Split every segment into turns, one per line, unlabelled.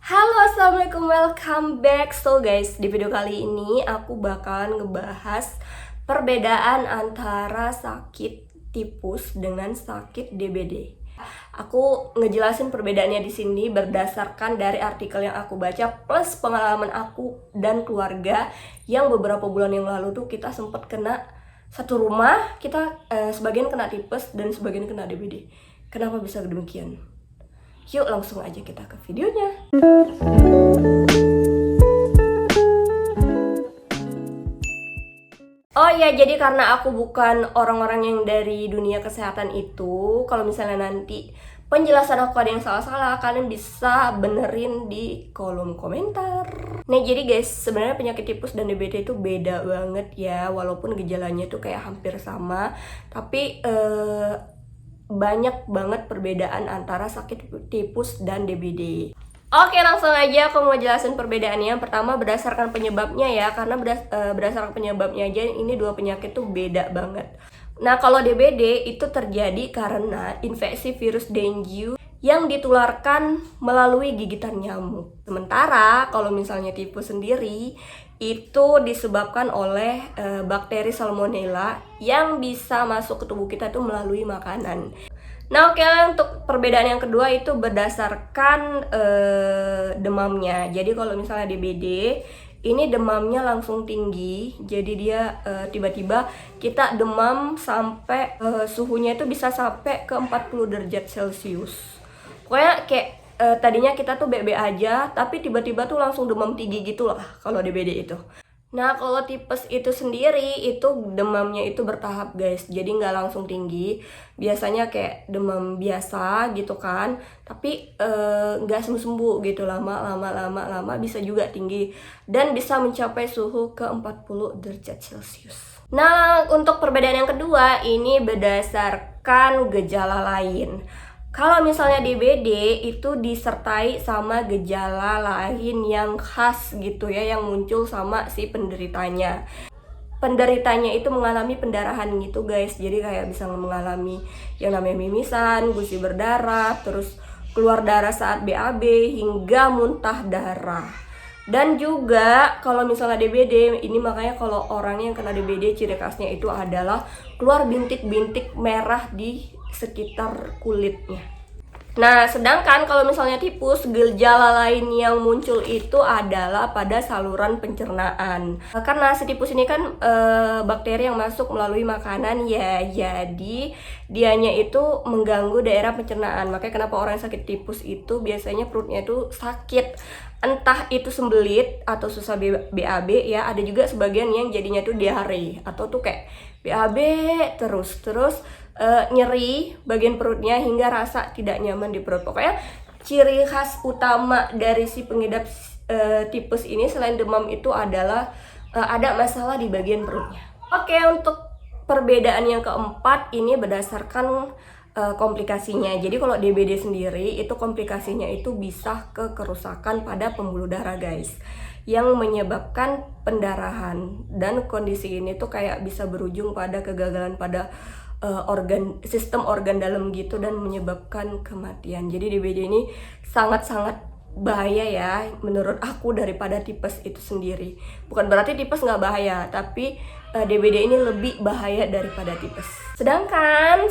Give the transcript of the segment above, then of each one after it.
Halo, assalamualaikum, welcome back. So guys, di video kali ini aku bakalan ngebahas perbedaan antara sakit tipus dengan sakit DBD. Aku ngejelasin perbedaannya di sini berdasarkan dari artikel yang aku baca plus pengalaman aku dan keluarga yang beberapa bulan yang lalu tuh kita sempat kena satu rumah, kita sebagian kena tipes dan sebagian kena DBD. Kenapa bisa demikian? Yuk langsung aja kita ke videonya. Oh ya, jadi karena aku bukan orang-orang yang dari dunia kesehatan itu, kalau misalnya nanti penjelasan aku ada yang salah-salah, kalian bisa benerin di kolom komentar. Nah jadi guys, sebenarnya penyakit tipus dan DBD itu beda banget ya, walaupun gejalanya tuh kayak hampir sama, tapi banyak banget perbedaan antara sakit tipus dan DBD. Oke, langsung aja aku mau jelasin perbedaannya. Yang pertama berdasarkan penyebabnya ya, karena berdasarkan penyebabnya aja ini dua penyakit tuh beda banget. Nah, kalau DBD itu terjadi karena infeksi virus dengue yang ditularkan melalui gigitan nyamuk. Sementara kalau misalnya tipus sendiri itu disebabkan oleh bakteri Salmonella yang bisa masuk ke tubuh kita tuh melalui makanan. Nah oke, untuk perbedaan yang kedua itu berdasarkan demamnya. Jadi kalau misalnya DBD ini demamnya langsung tinggi, jadi dia tiba-tiba kita demam sampai suhunya itu bisa sampai ke 40 derajat Celcius. Pokoknya kayak tadinya kita tuh BB aja, tapi tiba-tiba tuh langsung demam tinggi gitu lah kalau DBD itu. Nah kalau tipes itu sendiri itu demamnya itu bertahap guys, jadi nggak langsung tinggi. Biasanya kayak demam biasa gitu kan, tapi nggak sembuh-sembuh gitu, lama bisa juga tinggi dan bisa mencapai suhu ke 40 derajat Celcius. Nah untuk perbedaan yang kedua ini berdasarkan gejala lain. Kalau misalnya DBD itu disertai sama gejala lain yang khas gitu ya, yang muncul sama si penderitanya. Penderitanya itu mengalami pendarahan gitu guys, jadi kayak bisa mengalami yang namanya mimisan, gusi berdarah, terus keluar darah saat BAB hingga muntah darah. Dan juga kalau misalnya DBD ini, makanya kalau orang yang kena DBD ciri khasnya itu adalah keluar bintik-bintik merah di sekitar kulitnya. Nah, sedangkan kalau misalnya tipus, gejala lain yang muncul itu adalah pada saluran pencernaan. Karena si tipus ini kan bakteri yang masuk melalui makanan ya, jadi dianya itu mengganggu daerah pencernaan. Makanya kenapa orang yang sakit tipus itu biasanya perutnya itu sakit. Entah itu sembelit atau susah BAB ya, ada juga sebagian yang jadinya tuh diare atau tuh kayak BAB terus nyeri bagian perutnya hingga rasa tidak nyaman di perut. Pokoknya ciri khas utama dari si pengidap tipes ini selain demam itu adalah ada masalah di bagian perutnya. Oke, untuk perbedaan yang keempat ini berdasarkan komplikasinya. Jadi kalau DBD sendiri itu komplikasinya itu bisa ke kerusakan pada pembuluh darah guys, yang menyebabkan pendarahan, dan kondisi ini tuh kayak bisa berujung pada kegagalan pada sistem organ dalam gitu dan menyebabkan kematian. Jadi DBD ini sangat-sangat bahaya ya menurut aku daripada tipes itu sendiri. Bukan berarti tipes nggak bahaya, tapi DBD ini lebih bahaya daripada tipes. Sedangkan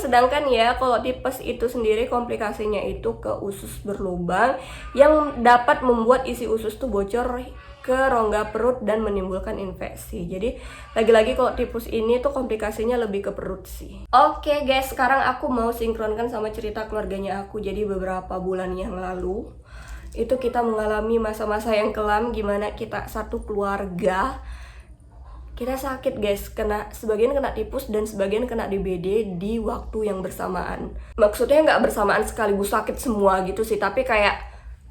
ya kalau tipes itu sendiri komplikasinya itu ke usus berlubang yang dapat membuat isi usus tuh bocor ke rongga perut dan menimbulkan infeksi. Jadi lagi-lagi kalau tipus ini tuh komplikasinya lebih ke perut sih. Oke guys, sekarang aku mau sinkronkan sama cerita keluarganya aku. Jadi beberapa bulan yang lalu itu kita mengalami masa-masa yang kelam, gimana kita satu keluarga kita sakit guys, sebagian kena tipus dan sebagian kena DBD di waktu yang bersamaan. Maksudnya nggak bersamaan sekaligus sakit semua gitu sih, tapi kayak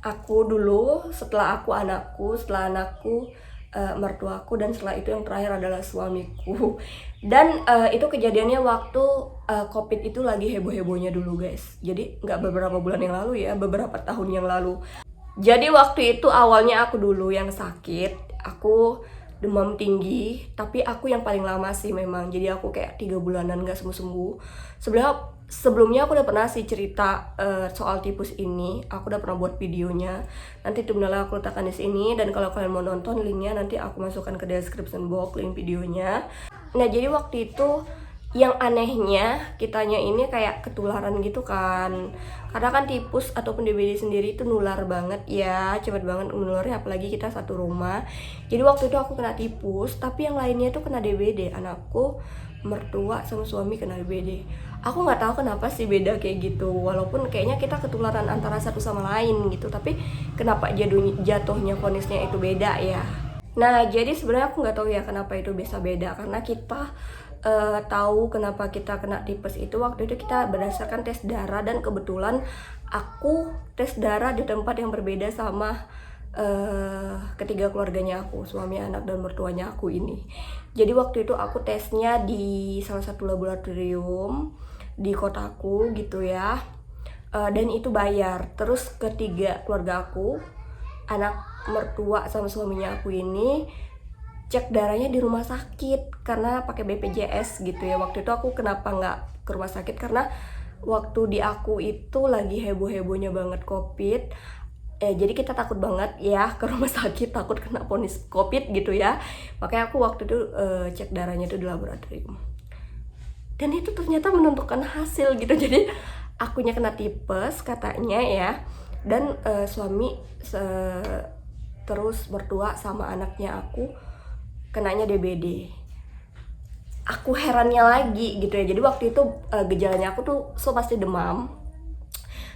aku dulu, setelah anakku, mertuaku, dan setelah itu yang terakhir adalah suamiku. Dan itu kejadiannya waktu COVID itu lagi heboh-hebohnya dulu guys. Jadi nggak beberapa bulan yang lalu ya, beberapa tahun yang lalu. Jadi waktu itu awalnya aku dulu yang sakit, aku demam tinggi, tapi aku yang paling lama sih memang. Jadi aku kayak 3 bulanan gak sembuh-sembuh. Sebenarnya sebelumnya aku udah pernah sih cerita soal tipus ini. Aku udah pernah buat videonya. Nanti thumbnailnya aku letakkan di sini, dan kalau kalian mau nonton linknya nanti aku masukkan ke description box link videonya. Nah, jadi waktu itu yang anehnya kitanya ini kayak ketularan gitu kan. Karena kan tipus ataupun DBD sendiri itu nular banget ya, cepet banget menularnya, apalagi kita satu rumah. Jadi waktu itu aku kena tipus, tapi yang lainnya itu kena DBD. Anakku, mertua, sama suami kena DBD. Aku nggak tahu kenapa sih beda kayak gitu, walaupun kayaknya kita ketularan antara satu sama lain gitu, tapi kenapa jatuhnya vonisnya itu beda ya. Nah, jadi sebenarnya aku nggak tahu ya kenapa itu bisa beda, karena kita tahu kenapa kita kena tipes itu waktu itu kita berdasarkan tes darah, dan kebetulan aku tes darah di tempat yang berbeda sama ketiga keluarganya aku, suami, anak, dan mertuanya aku ini. Jadi waktu itu aku tesnya di salah satu laboratorium di kotaku gitu ya, dan itu bayar. Terus ketiga keluarga aku, anak, mertua, sama suaminya aku ini cek darahnya di rumah sakit karena pakai BPJS gitu ya. Waktu itu aku kenapa nggak ke rumah sakit, karena waktu di aku itu lagi heboh-hebohnya banget COVID. Jadi kita takut banget ya ke rumah sakit, takut kena vonis COVID gitu ya. Makanya aku waktu itu cek darahnya itu di laboratorium. Dan itu ternyata menentukan hasil gitu. Jadi akunya kena tipes katanya ya. Dan suami terus mertua sama anaknya aku kenanya DBD. Aku herannya lagi gitu ya. Jadi waktu itu gejalanya aku tuh pasti demam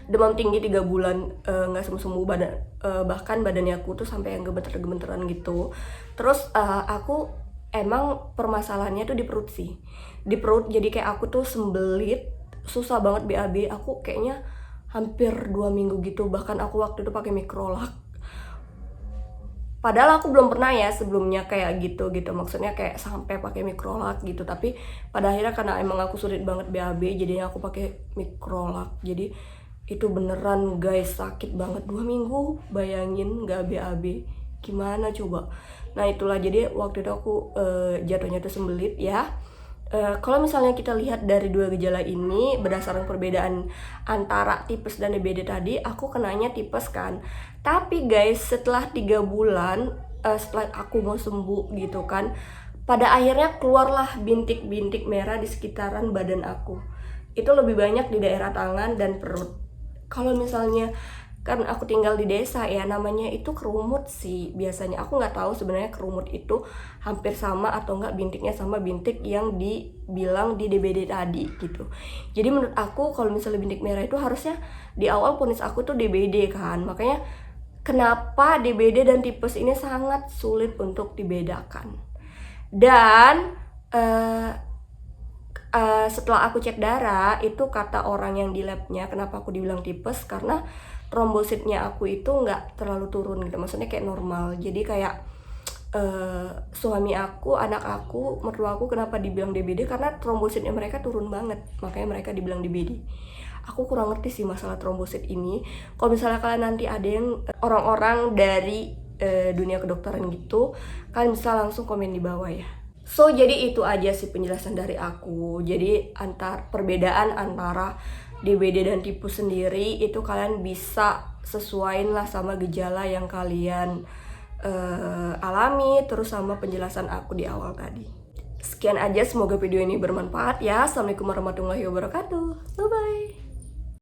tinggi 3 bulan, nggak sembuh badan, bahkan badannya aku tuh sampai yang gemeter-gemeteran gitu. Terus aku emang permasalahannya tuh di perut sih, di perut. Jadi kayak aku tuh sembelit, susah banget BAB. Aku kayaknya hampir 2 minggu gitu, bahkan aku waktu itu pakai mikrolak. Padahal aku belum pernah ya sebelumnya kayak gitu, maksudnya kayak sampai pakai mikrolak gitu. Tapi pada akhirnya karena emang aku sulit banget BAB, jadinya aku pakai mikrolak. Jadi itu beneran guys, sakit banget 2 minggu, bayangin gak BAB, gimana coba. Nah itulah, jadi waktu itu aku jatuhnya tuh sembelit ya. Kalau misalnya kita lihat dari dua gejala ini berdasarkan perbedaan antara tipes dan DBD tadi, aku kenanya tipes kan. Tapi guys, setelah 3 bulan setelah aku mau sembuh gitu kan, pada akhirnya keluarlah bintik-bintik merah di sekitaran badan aku. Itu lebih banyak di daerah tangan dan perut. Kalau misalnya kan aku tinggal di desa ya, namanya itu kerumut sih biasanya. Aku nggak tahu sebenarnya kerumut itu hampir sama atau nggak bintiknya sama bintik yang dibilang di DBD tadi gitu. Jadi menurut aku kalau misalnya bintik merah itu harusnya di awal vonis aku tuh DBD kan. Makanya kenapa DBD dan tipes ini sangat sulit untuk dibedakan. Dan setelah aku cek darah, itu kata orang yang di labnya kenapa aku dibilang tipes, karena trombositnya aku itu nggak terlalu turun gitu, maksudnya kayak normal. Jadi kayak suami aku, anak aku, mertua aku kenapa dibilang DBD, karena trombositnya mereka turun banget, makanya mereka dibilang DBD. Aku kurang ngerti sih masalah trombosit ini. Kalau misalnya kalian nanti ada yang orang-orang dari dunia kedokteran gitu, kalian bisa langsung komen di bawah ya. So jadi itu aja sih penjelasan dari aku. Jadi perbedaan antara DBD dan tipus sendiri itu kalian bisa sesuaiin lah sama gejala yang kalian alami, terus sama penjelasan aku di awal tadi. Sekian aja, semoga video ini bermanfaat ya. Assalamualaikum warahmatullahi wabarakatuh. Bye bye.